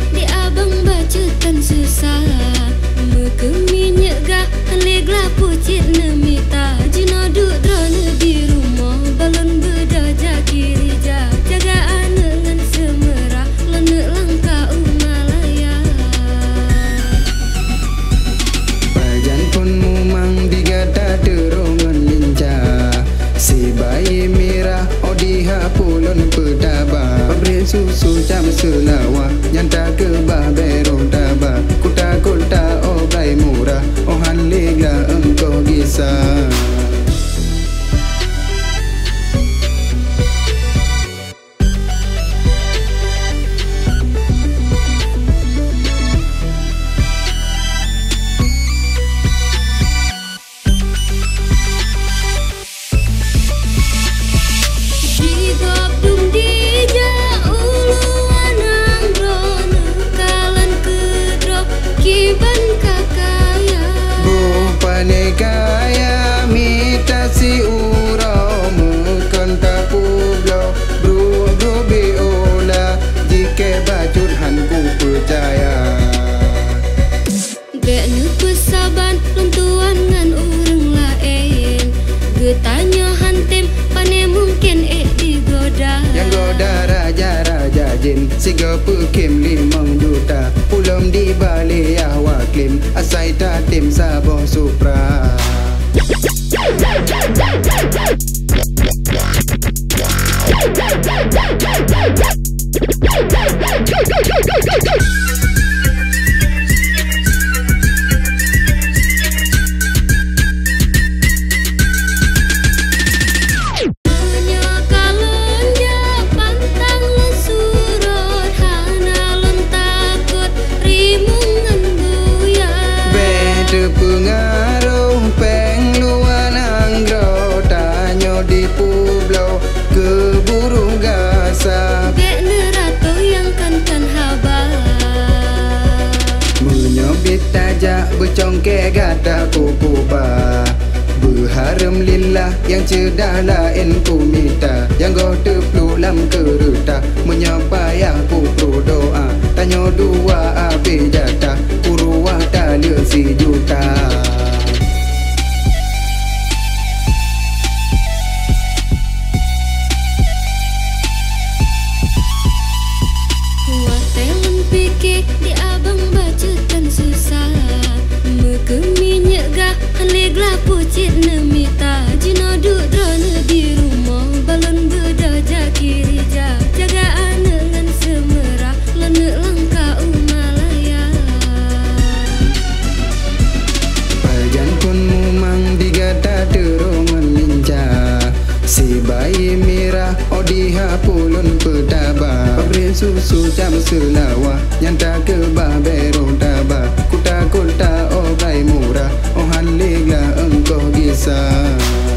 Di abang bacutan susah Mekeminyak gak Leglah pucit nemita Jina duk drone di rumah Balon bedaja kiri jah Jaga anengan semerah Lene langkah umalaya Bajan pun mumang digata derongan lincah Si bayi merah Odiha pulon pedaba Pabrik susu jam selawah Nyanta ke berong tabah Kuta-kuta obrai murah Ohan leglah engkau gisah Kaya mita si urau Mekon tapu blo Bro beola Jika bajut hanku percaya Bek nu pesaban Luntuan ngan urang lain Getanya hantem Pane mungkin digoda Yang goda raja-raja jin Siga pekim 5 juta Ulum di balik waklim Asai tatim saboh supra pengaruh pengluan anggro tanyo di pulau keburu gasa Bek nerato yang kan haba menyobit tajak bercongke gata kukuba berharem lillah yang cedah lain ku minta yang go teplu lam kereta menyapaya ku doa tanyo dua api jatah kuruah tali si juta Watelan pikir di abang bacutan susah Mekeminyak gak Leglah pucit nemita Jina duk drone di rumah Balon bedaja kiri jah Jaga anengan semerah Lene langkah umalaya Bajan pun mumang digata derongan lincah Si bayi merah Odiha pulun pedaba Pabrik susu jam selawah Nyanta ke berong tabah Kuta-kuta obrai murah Ohan leglah engkau gisah